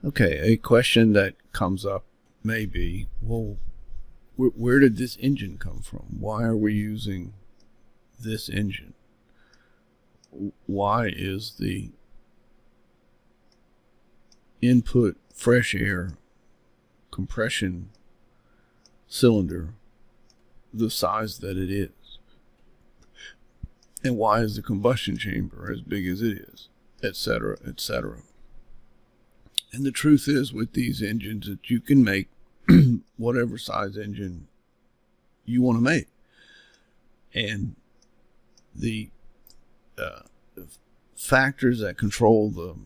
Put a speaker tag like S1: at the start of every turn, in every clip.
S1: Okay, a question that comes up may be, well, where did this engine come from? Why are we using this engine? Why is the input fresh air compression cylinder the size that it is? And why is the combustion chamber as big as it is? Etc., etc. And the truth is, with these engines, that you can make whatever size engine you want to make. And the factors that control the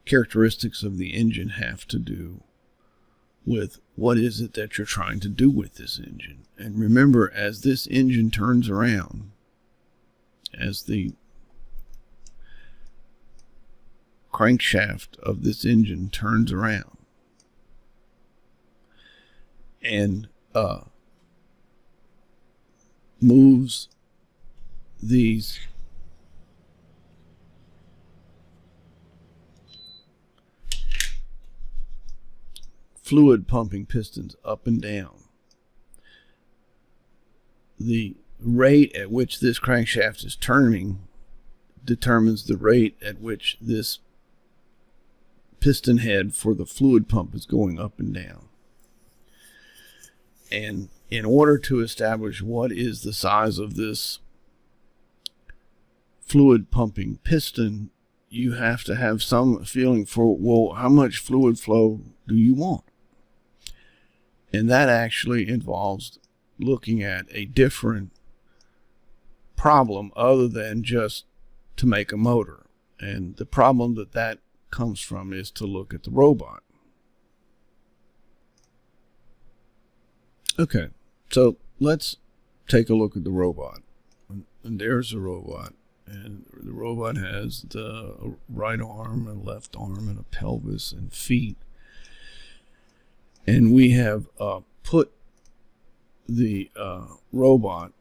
S1: characteristics of the engine have to do with what is it that you're trying to do with this engine. And remember, as this engine turns around, as the crankshaft of this engine turns around and moves these fluid pumping pistons up and down, the rate at which this crankshaft is turning determines the rate at which this piston head for the fluid pump is going up and down. And in order to establish what is the size of this fluid pumping piston, you have to have some feeling for, well, how much fluid flow do you want? And that actually involves looking at a different problem other than just to make a motor. And the problem that comes from is to look at the robot. Okay, so let's take a look at the robot. And there's the robot. And the robot has the right arm and left arm and a pelvis and feet. And we have put the robot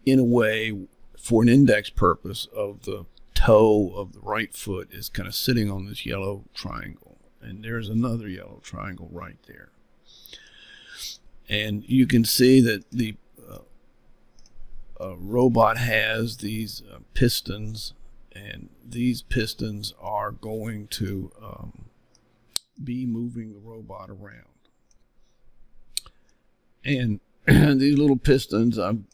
S1: in a way for an index purpose of the toe of the right foot is kind of sitting on this yellow triangle. And there's another yellow triangle right there. And you can see that the robot has these pistons, and these pistons are going to be moving the robot around. And these little pistons, I've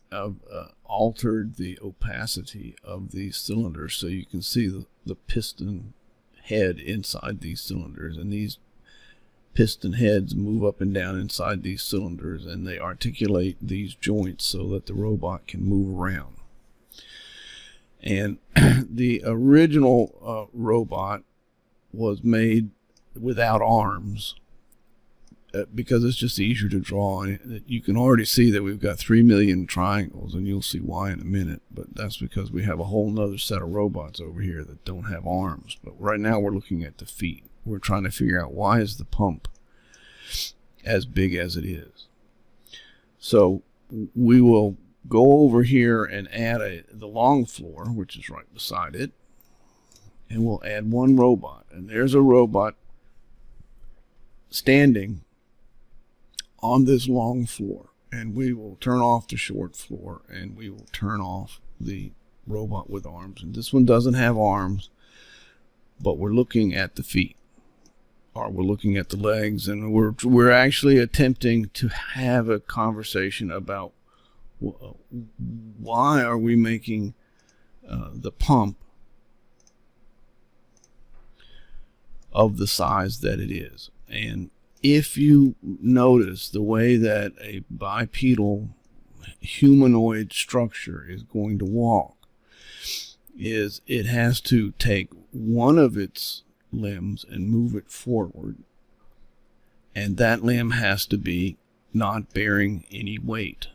S1: altered the opacity of these cylinders so you can see the piston head inside these cylinders, and these piston heads move up and down inside these cylinders, and they articulate these joints so that the robot can move around. And the original robot was made without arms because it's just easier to draw. And you can already see that we've got 3 million triangles, and you'll see why in a minute. But that's because we have a whole nother set of robots over here that don't have arms. But right now we're looking at the feet. We're trying to figure out, why is the pump as big as it is? So we will go over here and add the long floor, which is right beside it, and we'll add one robot. And there's a robot standing on this long floor, and we will turn off the short floor, and we will turn off the robot with arms. And this one doesn't have arms, but we're looking at the feet, or we're looking at the legs, and we're actually attempting to have a conversation about why are we making the pump of the size that it is. And if you notice the way that a bipedal humanoid structure is going to walk, is it has to take one of its limbs and move it forward, and that limb has to be not bearing any weight,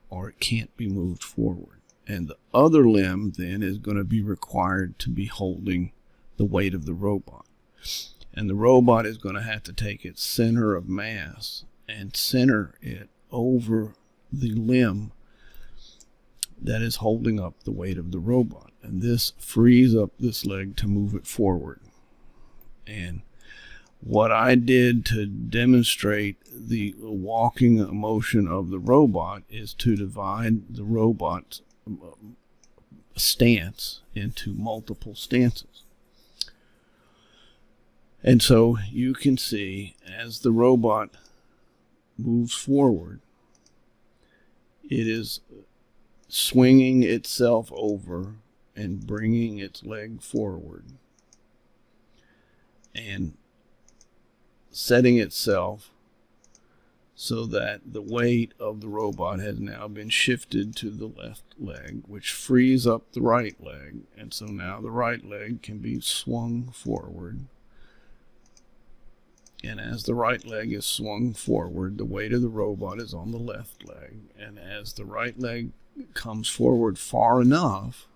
S1: or it can't be moved forward. And the other limb then is going to be required to be holding the weight of the robot. And the robot is going to have to take its center of mass and center it over the limb that is holding up the weight of the robot. And this frees up this leg to move it forward. And what I did to demonstrate the walking motion of the robot is to divide the robot's stance into multiple stances. And so you can see as the robot moves forward, it is swinging itself over and bringing its leg forward and setting itself so that the weight of the robot has now been shifted to the left leg, which frees up the right leg. And so now the right leg can be swung forward. And as the right leg is swung forward, the weight of the robot is on the left leg. And as the right leg comes forward far enough,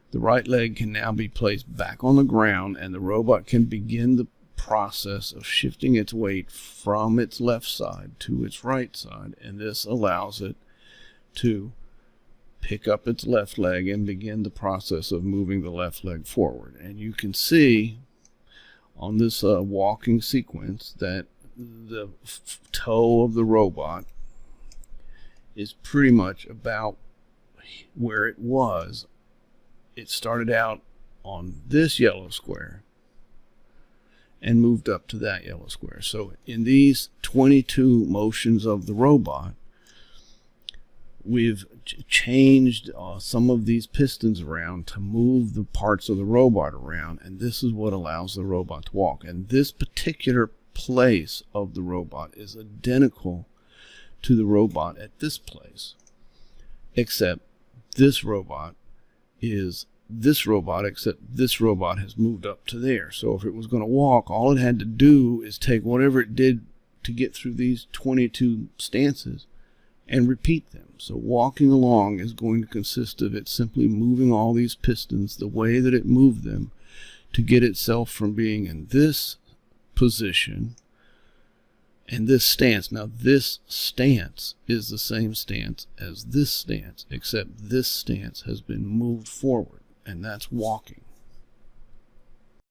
S1: the right leg can now be placed back on the ground, and the robot can begin the process of shifting its weight from its left side to its right side. And this allows it to pick up its left leg and begin the process of moving the left leg forward. And you can see on this walking sequence that the toe of the robot is pretty much about where it was. It started out on this yellow square and moved up to that yellow square. So in these 22 motions of the robot, we've changed some of these pistons around to move the parts of the robot around, and this is what allows the robot to walk. And this particular place of the robot is identical to the robot at this place, except this robot is this robot, except this robot has moved up to there. So if it was going to walk, all it had to do is take whatever it did to get through these 22 stances and repeat them. So walking along is going to consist of it simply moving all these pistons the way that it moved them to get itself from being in this position and this stance. Now this stance is the same stance as this stance, except this stance has been moved forward, and that's walking.